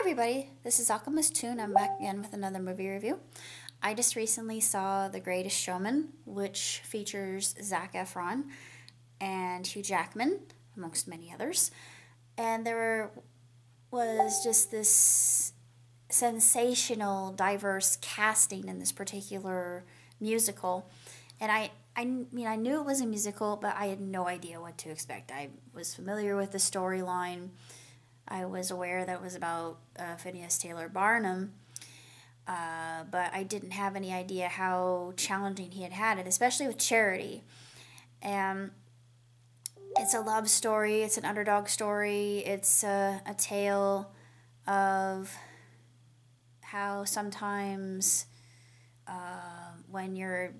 everybody, this is Alchemist Toon. I'm back again with another movie review. I just recently saw The Greatest Showman, which features Zac Efron and Hugh Jackman, amongst many others. And there was just this sensational, diverse casting in this particular musical. And I knew it was a musical, but I had no idea what to expect. I was familiar with the storyline. I was aware that it was about Phineas Taylor Barnum, but I didn't have any idea how challenging he had it, especially with Charity. And it's a love story, it's an underdog story, it's a tale of how sometimes when you're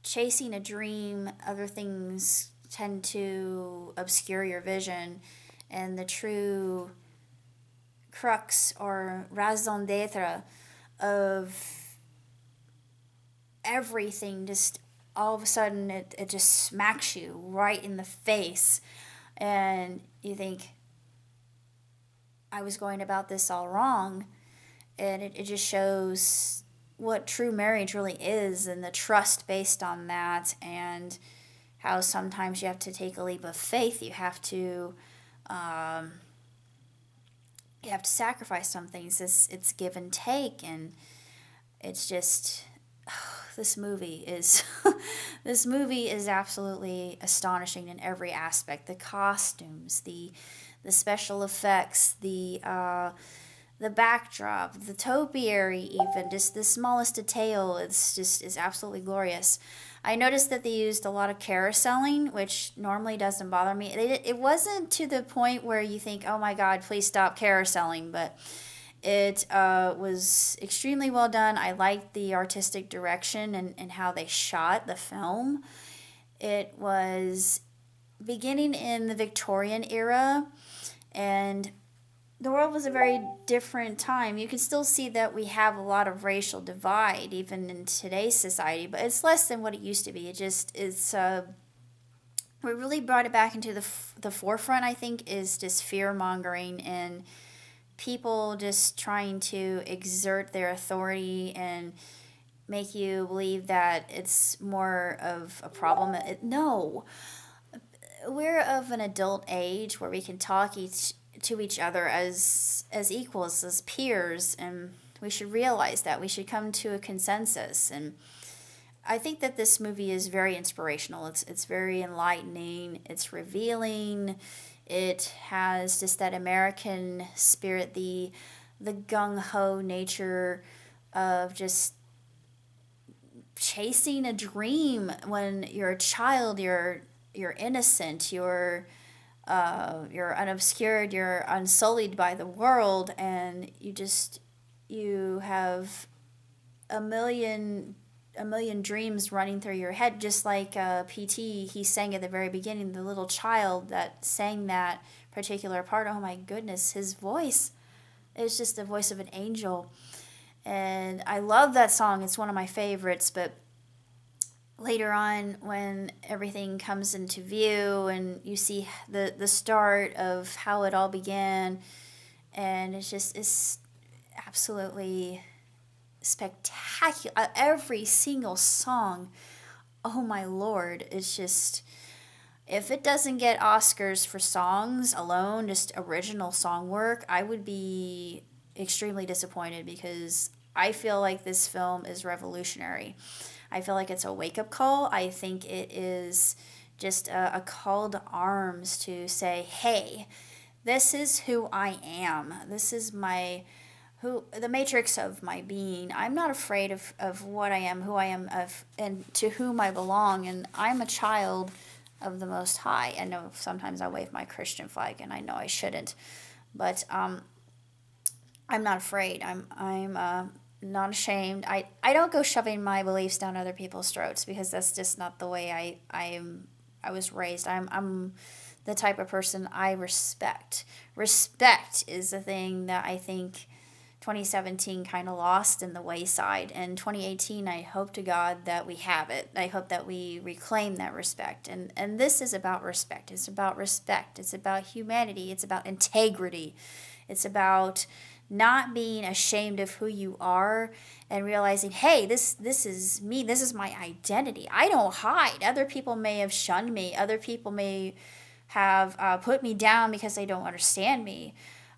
chasing a dream, other things tend to obscure your vision, and the true crux or raison d'etre of everything just all of a sudden it just smacks you right in the face, and you think, I was going about this all wrong. And it just shows what true marriage really is and the trust based on that, and how sometimes you have to take a leap of faith. Um, you have to sacrifice some things. It's give and take, and it's just this movie is this movie is absolutely astonishing in every aspect. The costumes, the special effects, the backdrop, the topiary, even just the smallest detail, is absolutely glorious. I noticed that they used a lot of carouseling, which normally doesn't bother me. It wasn't to the point where you think, oh my God, please stop carouseling, but it was extremely well done. I liked the artistic direction and how they shot the film. It was beginning in the Victorian era, and the world was a very different time. You can still see that we have a lot of racial divide even in today's society, but it's less than what it used to be. It just is. We really brought it back into the forefront. I think is just fear mongering and people just trying to exert their authority and make you believe that it's more of a problem. No, we're of an adult age where we can talk to each other as equals, as peers, and we should realize that we should come to a consensus. And I think that this movie is very inspirational. It's very enlightening. It's revealing. It has just that American spirit, the gung ho nature of just chasing a dream. When you're a child, you're innocent. You're unobscured, you're unsullied by the world, and you have a million dreams running through your head, just like PT. He sang at the very beginning, the little child that sang that particular part. Oh my goodness, his voice is just the voice of an angel, and I love that song. It's one of my favorites. But later on, when everything comes into view and you see the start of how it all began, and it's absolutely spectacular. Every single song, oh my lord, it's just, if it doesn't get Oscars for songs alone, just original song work, I would be extremely disappointed, because I feel like this film is revolutionary. I feel like it's a wake-up call. I think it is just a call to arms to say, hey, this is who I am. This is the matrix of my being. I'm not afraid of what I am, who I am, and to whom I belong. And I'm a child of the Most High. I know sometimes I wave my Christian flag, and I know I shouldn't. But I'm not afraid. I'm not ashamed. I don't go shoving my beliefs down other people's throats, because that's just not the way I was raised. I'm the type of person I respect. Respect is the thing that I think 2017 kind of lost in the wayside. And 2018, I hope to God that we have it. I hope that we reclaim that respect. And this is about respect. It's about respect. It's about humanity. It's about integrity. It's about not being ashamed of who you are and realizing, hey, this is me, this is my identity. I don't hide. Other people may have shunned me, other people may have put me down because they don't understand me.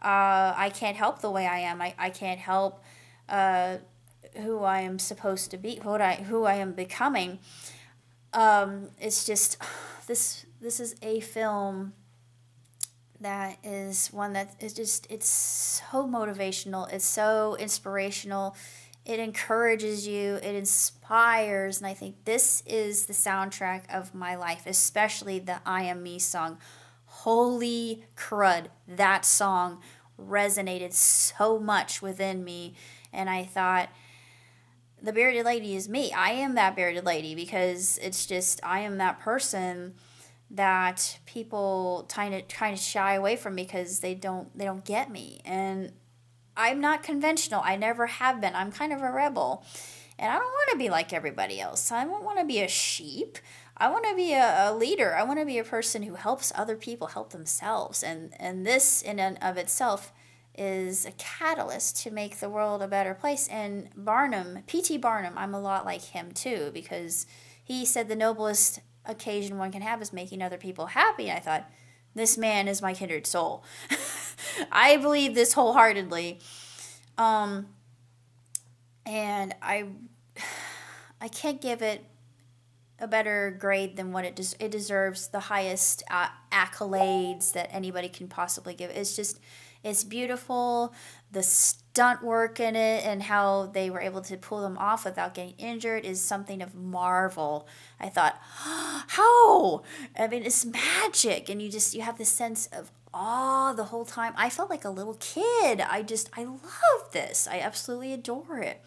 I can't help the way I am. I can't help who I am supposed to be, who I am becoming. It's just this is a film that is one that is just, it's so motivational, it's so inspirational, it encourages you, it inspires, and I think this is the soundtrack of my life, especially the I Am Me song. Holy crud, that song resonated so much within me, and I thought, the bearded lady is me. I am that bearded lady, because it's just, I am that person that people kind of shy away from because they don't get me. And I'm not conventional. I never have been. I'm kind of a rebel. And I don't want to be like everybody else. I don't want to be a sheep. I want to be a leader. I want to be a person who helps other people help themselves. And this in and of itself is a catalyst to make the world a better place. And Barnum, P.T. Barnum, I'm a lot like him too, because he said the noblest occasion one can have is making other people happy. And I thought, this man is my kindred soul. I believe this wholeheartedly. And I can't give it a better grade than what it deserves. The highest accolades that anybody can possibly give. It's just, it's beautiful. The stunt work in it and how they were able to pull them off without getting injured is something of marvel. I thought, how? I mean, it's magic, and you have this sense of awe the whole time. I felt like a little kid. I love this. I absolutely adore it.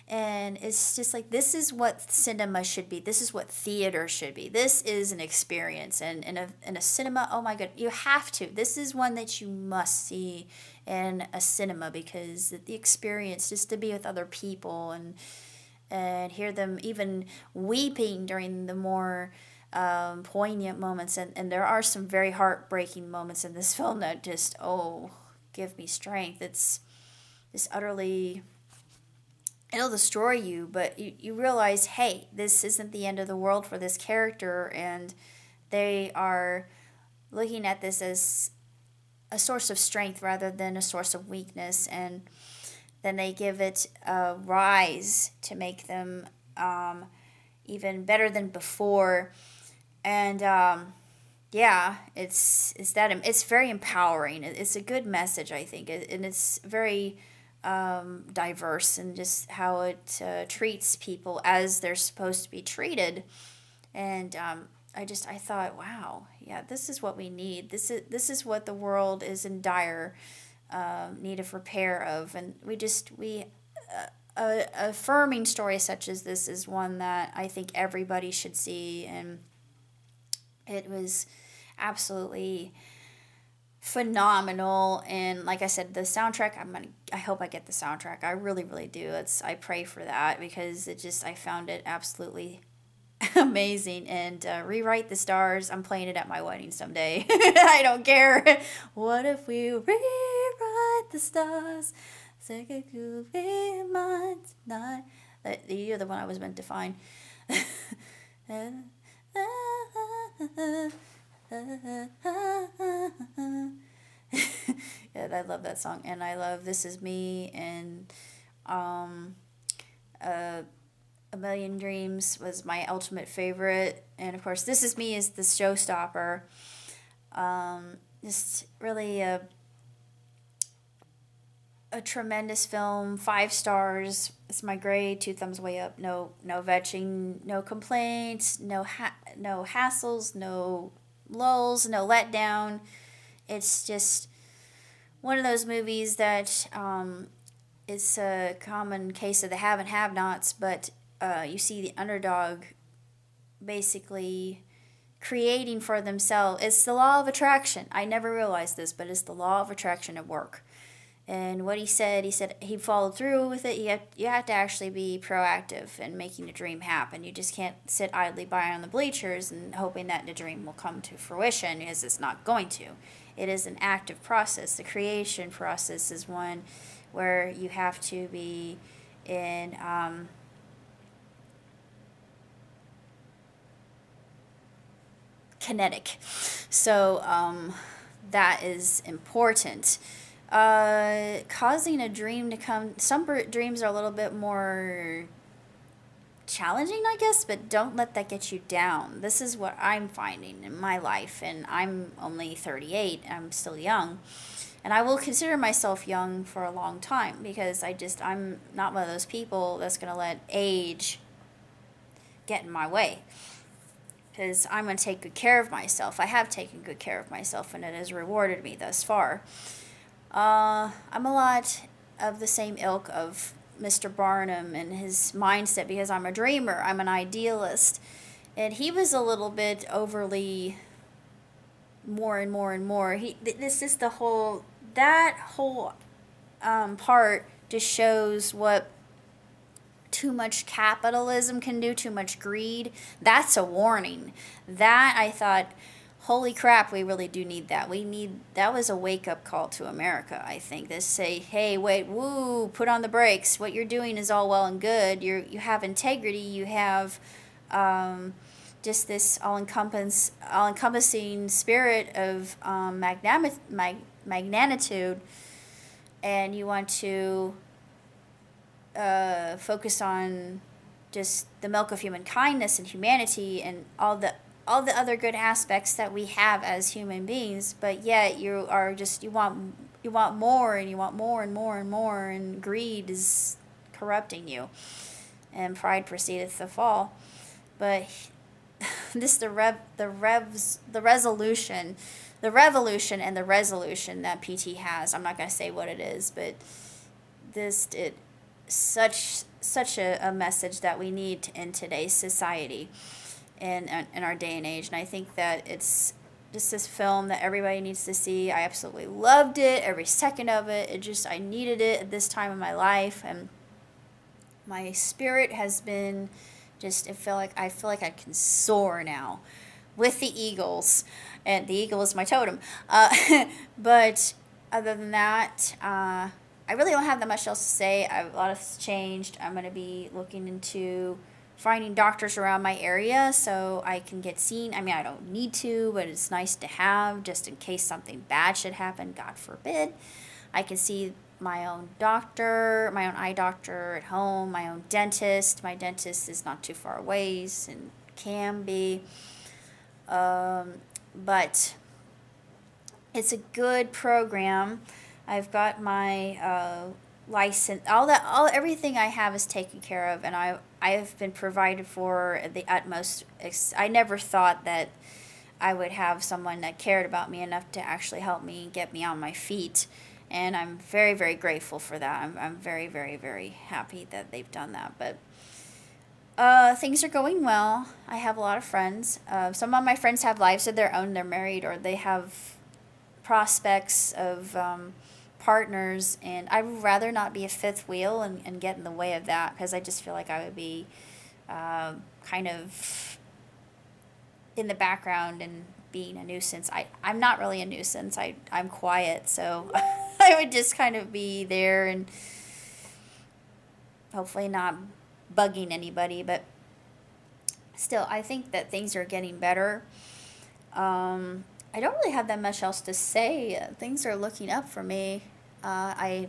And it's just like, this is what cinema should be. This is what theater should be. This is an experience. And in a cinema, oh my god, you have to. This is one that you must see in a cinema, because the experience, just to be with other people and hear them even weeping during the more poignant moments. And there are some very heartbreaking moments in this film that just, oh, give me strength. It's just utterly, it'll destroy you, but you realize, hey, this isn't the end of the world for this character, and they are looking at this as a source of strength rather than a source of weakness, and then they give it a rise to make them even better than before. And yeah, it's very empowering. It's a good message, I think, and it's very diverse, and just how it treats people as they're supposed to be treated. And I thought, wow, yeah, this is what we need. This is what the world is in dire need of repair of. And a affirming story such as this is one that I think everybody should see. And it was absolutely phenomenal. And like I said, the soundtrack, I hope I get the soundtrack. I really, really do. I pray for that, because I found it absolutely amazing. And Rewrite the Stars, I'm playing it at my wedding someday. I don't care. What if we rewrite the stars, so it could be mine tonight? You're the one I was meant to find. Yeah, I love that song, and I love This Is Me, and uh, A Million Dreams was my ultimate favorite, and of course This Is Me is the showstopper. Just really a tremendous film, 5 stars. It's my grade, 2 thumbs way up. No vetching, no complaints, no hassles, no lulls, no letdown. It's just one of those movies that it's a common case of the have and have-nots, but you see the underdog basically creating for themselves. It's the law of attraction. I never realized this, but it's the law of attraction at work. And what he said he followed through with it. You have to actually be proactive in making a dream happen. You just can't sit idly by on the bleachers and hoping that the dream will come to fruition, because it's not going to. It is an active process. The creation process is one where you have to be in kinetic. So that is important. Causing a dream to come. Some dreams are a little bit more challenging, I guess, but don't let that get you down. This is what I'm finding in my life, and I'm only 38. I'm still young. And I will consider myself young for a long time because I'm not one of those people that's going to let age get in my way. Because I'm going to take good care of myself. I have taken good care of myself, and it has rewarded me thus far. I'm a lot of the same ilk of Mr. Barnum and his mindset because I'm a dreamer, I'm an idealist. And he was a little bit overly more and more and more. This is that whole part just shows what too much capitalism can do, too much greed. That's a warning. That I thought, holy crap, we really do need that. That was a wake up call to America, I think. This say, hey, wait, woo, put on the brakes. What you're doing is all well and good. You have integrity. You have just this all-encompassing spirit of magnanitude, and you want to focus on just the milk of human kindness and humanity and all the other good aspects that we have as human beings, but yet you want more, and you want more and more and more, and greed is corrupting you, and pride proceedeth the fall. But this the revolution and the resolution that PT has. I'm not going to say what it is, but this it such a message that we need in today's society, in our day and age. And I think that it's just this film that everybody needs to see. I absolutely loved it, every second of it. I needed it at this time of my life, and my spirit has been I feel like I can soar now with the eagles, and the eagle is my totem. But other than that, I really don't have that much else to say. A lot has changed. I'm going to be looking into finding doctors around my area so I can get seen. I mean, I don't need to, but it's nice to have just in case something bad should happen, God forbid. I can see my own doctor, my own eye doctor at home, my own dentist. My dentist is not too far away and can be. But it's a good program. I've got my license. Everything I have is taken care of, and I have been provided for at the utmost. I never thought that I would have someone that cared about me enough to actually help me get me on my feet, and I'm very, very grateful for that. I'm very, very, very happy that they've done that. But things are going well. I have a lot of friends. Some of my friends have lives of their own. They're married, or they have prospects of partners, and I would rather not be a fifth wheel and get in the way of that, because I just feel like I would be kind of in the background and being a nuisance. I'm not really a nuisance. I'm quiet, so I would just kind of be there and hopefully not bugging anybody, but still, I think that things are getting better. I don't really have that much else to say. Things are looking up for me. I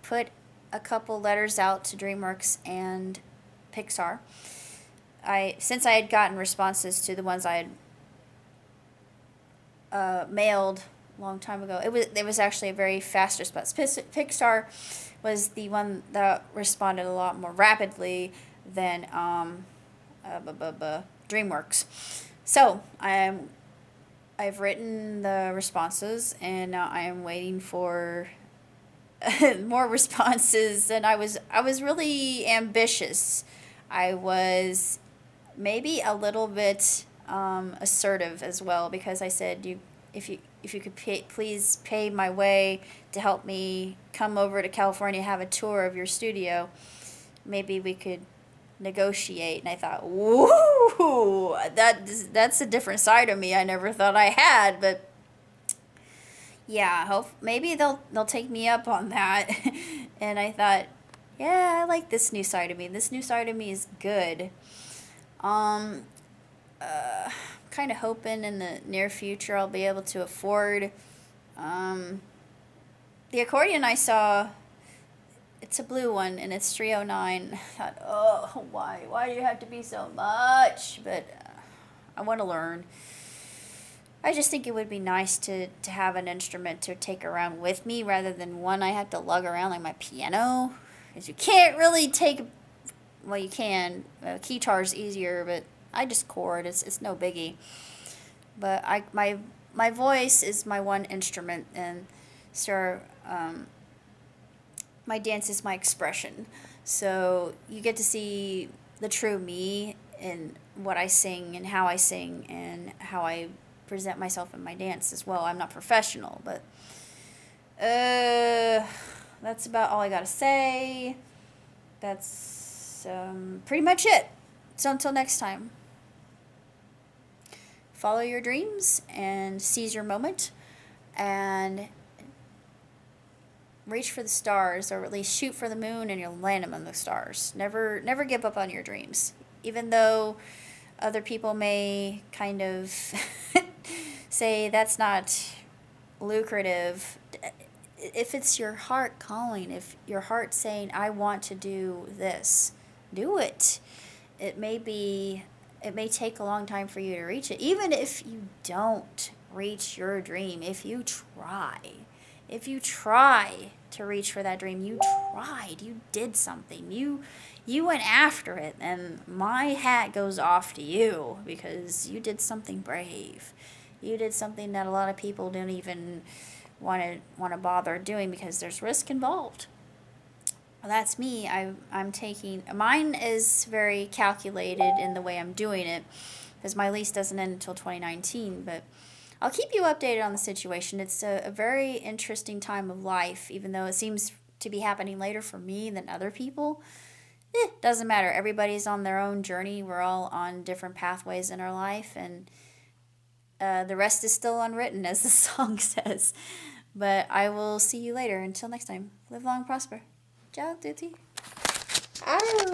put a couple letters out to DreamWorks and Pixar. Since I had gotten responses to the ones I had mailed a long time ago, it was actually a very fast response. Pixar was the one that responded a lot more rapidly than DreamWorks. So I've written the responses, and now I am waiting for more responses. And I was really ambitious. I was maybe a little bit assertive as well, because I said, if you could please pay my way to help me come over to California, have a tour of your studio, maybe we could negotiate. And I thought, woo, that's a different side of me I never thought I had. But Yeah, hope maybe they'll take me up on that. And I thought, yeah, I like this new side of me. This new side of me is good. Um, kind of hoping in the near future I'll be able to afford um, the accordion I saw. It's a blue one and it's 309. I thought, oh, why? Why do you have to be so much? But I want to learn. I just think it would be nice to have an instrument to take around with me rather than one I have to lug around like my piano. Because you can't really take, well, you can. Guitar's easier, but I just chord. It's no biggie. But my voice is my one instrument, and so my dance is my expression. So you get to see the true me in what I sing and how I present myself in my dance as well. I'm not professional, but that's about all I gotta say. That's pretty much it. So until next time, follow your dreams and seize your moment and reach for the stars, or at least shoot for the moon and you'll land among the stars. Never give up on your dreams. Even though other people may kind of say that's not lucrative, if it's your heart calling, if your heart saying, I want to do this, do it. It may take a long time for you to reach it. Even if you don't reach your dream, if you try to reach for that dream, you tried, you did something, you went after it, and my hat goes off to you because you did something brave. You did something that a lot of people don't even want to bother doing because there's risk involved. Well, that's me. I'm taking mine is very calculated in the way I'm doing it because my lease doesn't end until 2019, but I'll keep you updated on the situation. It's a very interesting time of life, even though it seems to be happening later for me than other people. Doesn't matter. Everybody's on their own journey. We're all on different pathways in our life, and the rest is still unwritten, as the song says. But I will see you later. Until next time, live long, prosper. Ciao, tutti. Ow.